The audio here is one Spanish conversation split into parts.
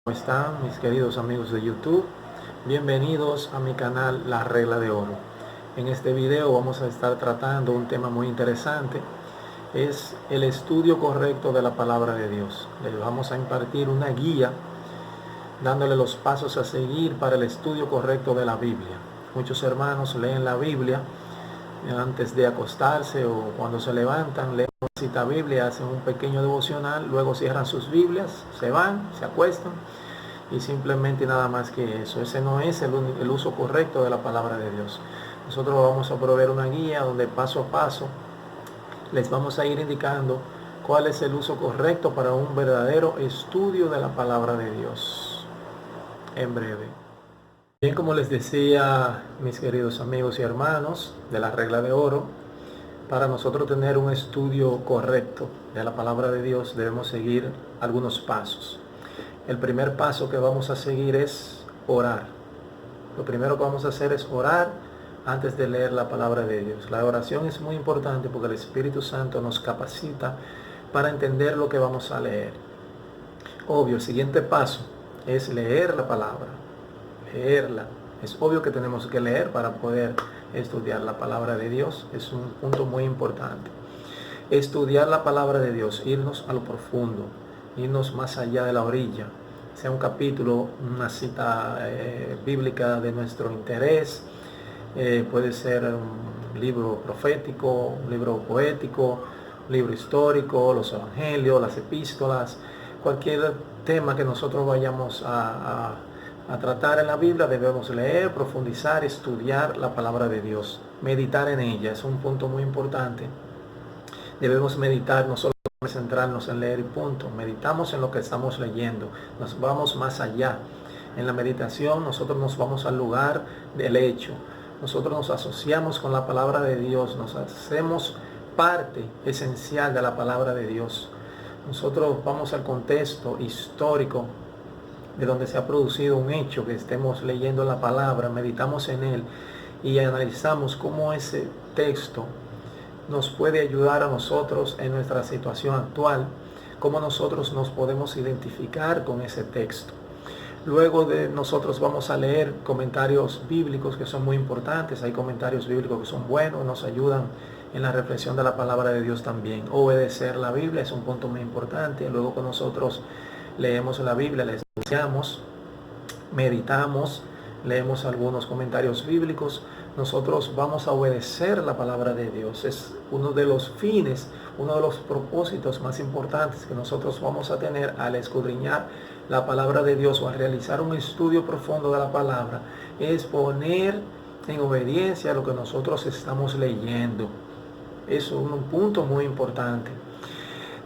¿Cómo están mis queridos amigos de YouTube? Bienvenidos a mi canal La Regla de Oro. En este video vamos a estar tratando un tema muy interesante. Es el estudio correcto de la palabra de Dios. Les vamos a impartir una guía dándole los pasos a seguir para el estudio correcto de la Biblia. Muchos hermanos leen la Biblia antes de acostarse o cuando se levantan, leen una cita bíblica, hacen un pequeño devocional, luego cierran sus Biblias, se van, se acuestan y simplemente nada más que eso. Ese no es el uso correcto de la palabra de Dios. Nosotros vamos a proveer una guía donde paso a paso les vamos a ir indicando cuál es el uso correcto para un verdadero estudio de la palabra de Dios en breve. Bien, como les decía, mis queridos amigos y hermanos de la Regla de Oro, para nosotros tener un estudio correcto de la palabra de Dios debemos seguir algunos pasos. El primer paso que vamos a seguir es orar. Lo primero que vamos a hacer es orar antes de leer la palabra de Dios. La oración es muy importante porque el Espíritu Santo nos capacita para entender lo que vamos a leer. Obvio, el siguiente paso es leer la palabra. Leerla. Es obvio que tenemos que leer para poder estudiar la palabra de Dios. Es un punto muy importante. Estudiar la palabra de Dios, irnos a lo profundo, irnos más allá de la orilla, sea un capítulo, una cita bíblica de nuestro interés, puede ser un libro profético, un libro poético, un libro histórico, los evangelios, las epístolas, cualquier tema que nosotros vayamos a tratar en la Biblia, debemos leer, profundizar, estudiar la palabra de Dios, meditar en ella, es un punto muy importante. Debemos meditar, no solo centrarnos en leer y punto, meditamos en lo que estamos leyendo, nos vamos más allá. En la meditación nosotros nos vamos al lugar del hecho, nosotros nos asociamos con la palabra de Dios, nos hacemos parte esencial de la palabra de Dios. Nosotros vamos al contexto histórico de donde se ha producido un hecho que estemos leyendo la palabra, meditamos en él y analizamos cómo ese texto nos puede ayudar a nosotros en nuestra situación actual, cómo nosotros nos podemos identificar con ese texto. Luego de nosotros vamos a leer comentarios bíblicos que son muy importantes. Hay comentarios bíblicos que son buenos, nos ayudan en la reflexión de la palabra de Dios también. Obedecer la Biblia es un punto muy importante. Luego que nosotros leemos la Biblia, la estudiamos, meditamos, leemos algunos comentarios bíblicos, nosotros vamos a obedecer la palabra de Dios. Es uno de los fines, uno de los propósitos más importantes que nosotros vamos a tener al escudriñar la palabra de Dios o al realizar un estudio profundo de la palabra, es poner en obediencia lo que nosotros estamos leyendo. Es un punto muy importante.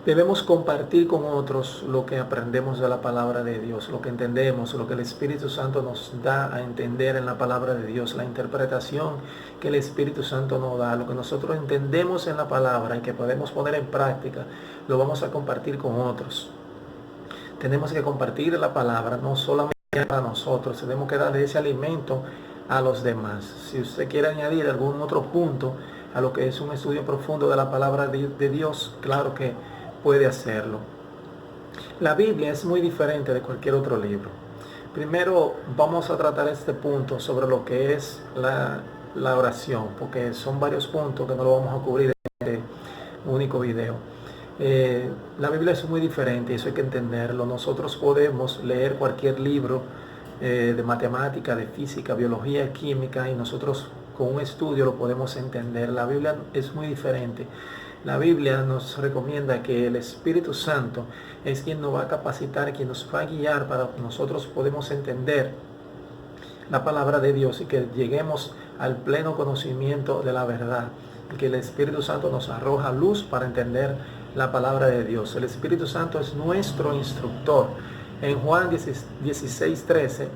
Debemos compartir con otros lo que aprendemos de la palabra de Dios, lo que entendemos, lo que el Espíritu Santo nos da a entender en la palabra de Dios, la interpretación que el Espíritu Santo nos da, lo que nosotros entendemos en la palabra y que podemos poner en práctica, lo vamos a compartir con otros. Tenemos que compartir la palabra, no solamente para nosotros, tenemos que darle ese alimento a los demás. Si usted quiere añadir algún otro punto a lo que es un estudio profundo de la palabra de Dios, claro que puede hacerlo. La Biblia es muy diferente de cualquier otro libro. Primero vamos a tratar este punto sobre lo que es la oración, porque son varios puntos que no lo vamos a cubrir en este único video. La Biblia es muy diferente, eso hay que entenderlo. Nosotros podemos leer cualquier libro de matemática, de física, biología, química, y nosotros con un estudio lo podemos entender. La Biblia es muy diferente. La Biblia nos recomienda que el Espíritu Santo es quien nos va a capacitar, quien nos va a guiar para que nosotros podamos entender la palabra de Dios y que lleguemos al pleno conocimiento de la verdad. Y que el Espíritu Santo nos arroja luz para entender la palabra de Dios. El Espíritu Santo es nuestro instructor. En Juan 16:13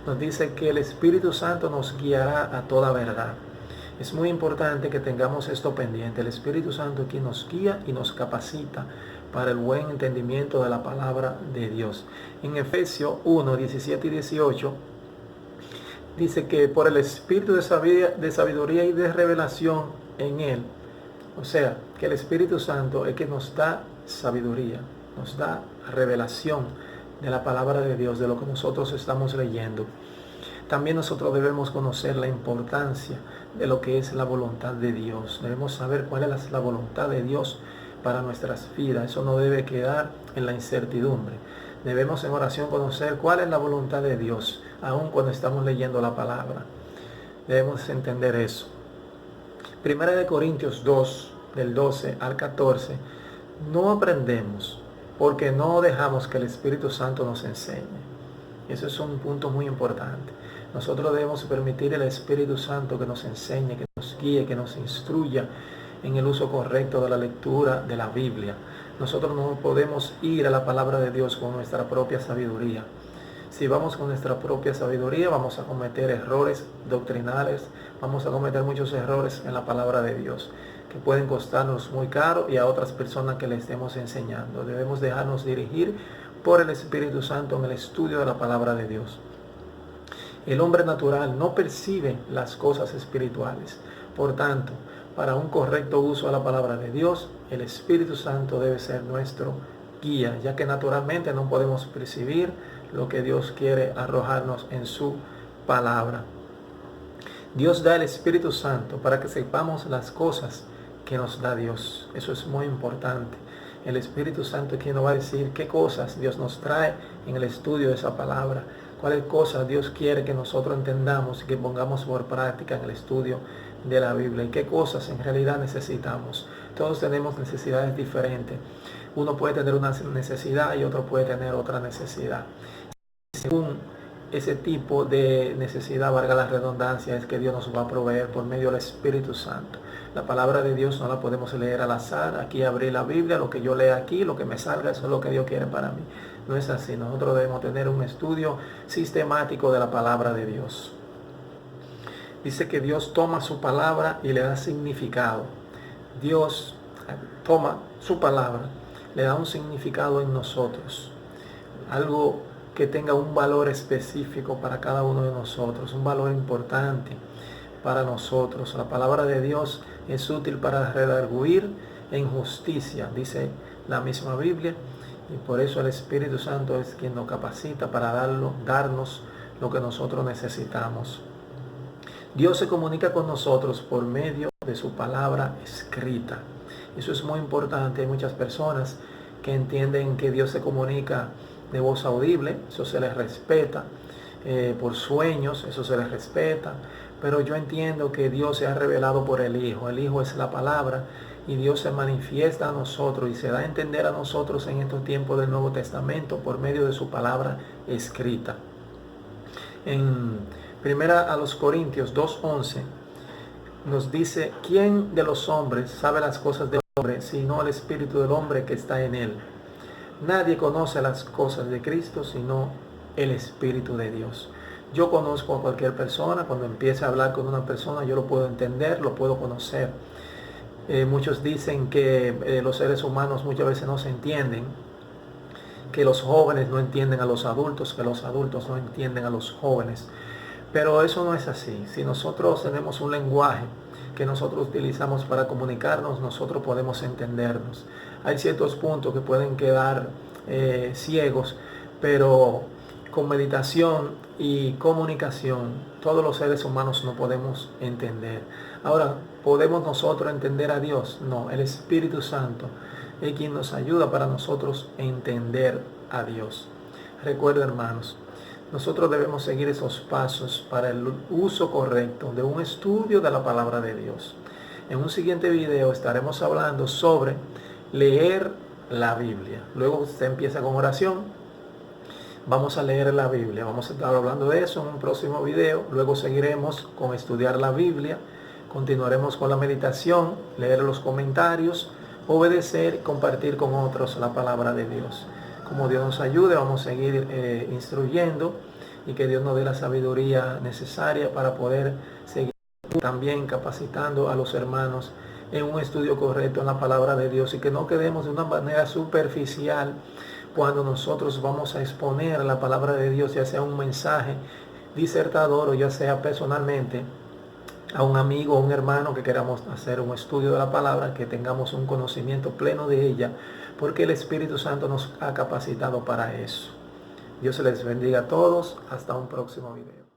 nos dice que el Espíritu Santo nos guiará a toda verdad. Es muy importante que tengamos esto pendiente. El Espíritu Santo es quien nos guía y nos capacita para el buen entendimiento de la palabra de Dios. En Efesios 1, 17 y 18 dice que por el Espíritu de sabiduría y de revelación en Él, o sea, que el Espíritu Santo es que nos da sabiduría, nos da revelación de la palabra de Dios, de lo que nosotros estamos leyendo. También nosotros debemos conocer la importancia de lo que es la voluntad de Dios. Debemos saber cuál es la voluntad de Dios para nuestras vidas. Eso no debe quedar en la incertidumbre. Debemos en oración conocer cuál es la voluntad de Dios, aun cuando estamos leyendo la palabra. Debemos entender eso. Primera de Corintios 2, del 12 al 14, no aprendemos porque no dejamos que el Espíritu Santo nos enseñe. Eso es un punto muy importante. Nosotros debemos permitir al Espíritu Santo que nos enseñe, que nos guíe, que nos instruya en el uso correcto de la lectura de la Biblia. Nosotros no podemos ir a la palabra de Dios con nuestra propia sabiduría. Si vamos con nuestra propia sabiduría, vamos a cometer errores doctrinales, vamos a cometer muchos errores en la palabra de Dios, que pueden costarnos muy caro y a otras personas que le estemos enseñando. Debemos dejarnos dirigir por el Espíritu Santo en el estudio de la palabra de Dios. El hombre natural no percibe las cosas espirituales. Por tanto, para un correcto uso de la palabra de Dios, el Espíritu Santo debe ser nuestro guía, ya que naturalmente no podemos percibir lo que Dios quiere arrojarnos en su palabra. Dios da el Espíritu Santo para que sepamos las cosas que nos da Dios. Eso es muy importante. El Espíritu Santo es quien nos va a decir qué cosas Dios nos trae en el estudio de esa palabra, cuáles cosas Dios quiere que nosotros entendamos y que pongamos por práctica en el estudio de la Biblia, y qué cosas en realidad necesitamos. Todos tenemos necesidades diferentes. Uno puede tener una necesidad y otro puede tener otra necesidad. Según ese tipo de necesidad, valga la redundancia, es que Dios nos va a proveer por medio del Espíritu Santo. La palabra de Dios no la podemos leer al azar. Aquí abrí la Biblia, lo que yo lea aquí, lo que me salga, eso es lo que Dios quiere para mí. No es así. Nosotros debemos tener un estudio sistemático de la palabra de Dios. Dice que Dios toma su palabra y le da significado. Dios toma su palabra, le da un significado en nosotros. Algo que tenga un valor específico para cada uno de nosotros, un valor importante para nosotros. La palabra de Dios es útil para redarguir en justicia, dice la misma Biblia, y por eso el Espíritu Santo es quien nos capacita para darnos lo que nosotros necesitamos. Dios se comunica con nosotros por medio de su palabra escrita. Eso es muy importante. Hay muchas personas que entienden que Dios se comunica de voz audible, eso se les respeta, por sueños, eso se les respeta, pero yo entiendo que Dios se ha revelado por el Hijo es la palabra, y Dios se manifiesta a nosotros y se da a entender a nosotros en estos tiempos del Nuevo Testamento por medio de su palabra escrita. En Primera a los Corintios 2:11 nos dice: ¿quién de los hombres sabe las cosas del hombre, sino el espíritu del hombre que está en él? Nadie conoce las cosas de Cristo sino el Espíritu de Dios. Yo conozco a cualquier persona. Cuando empiece a hablar con una persona, yo lo puedo entender, lo puedo conocer. Muchos dicen que los seres humanos muchas veces no se entienden, que los jóvenes no entienden a los adultos, que los adultos no entienden a los jóvenes. Pero eso no es así. Si nosotros tenemos un lenguaje que nosotros utilizamos para comunicarnos, nosotros podemos entendernos. Hay ciertos puntos que pueden quedar ciegos, pero con meditación y comunicación, todos los seres humanos no podemos entender. Ahora, ¿podemos nosotros entender a Dios? No, el Espíritu Santo es quien nos ayuda para nosotros entender a Dios. Recuerda, hermanos, nosotros debemos seguir esos pasos para el uso correcto de un estudio de la palabra de Dios. En un siguiente video estaremos hablando sobre leer la Biblia. Luego usted empieza con oración. Vamos a leer la Biblia. Vamos a estar hablando de eso en un próximo video. Luego seguiremos con estudiar la Biblia. Continuaremos con la meditación, leer los comentarios, obedecer y compartir con otros la palabra de Dios. Como Dios nos ayude, vamos a seguir instruyendo, y que Dios nos dé la sabiduría necesaria para poder seguir también capacitando a los hermanos en un estudio correcto en la palabra de Dios, y que no quedemos de una manera superficial cuando nosotros vamos a exponer la palabra de Dios, ya sea un mensaje disertador o ya sea personalmente a un amigo o un hermano que queramos hacer un estudio de la palabra, que tengamos un conocimiento pleno de ella, porque el Espíritu Santo nos ha capacitado para eso. Dios se les bendiga a todos. Hasta un próximo video.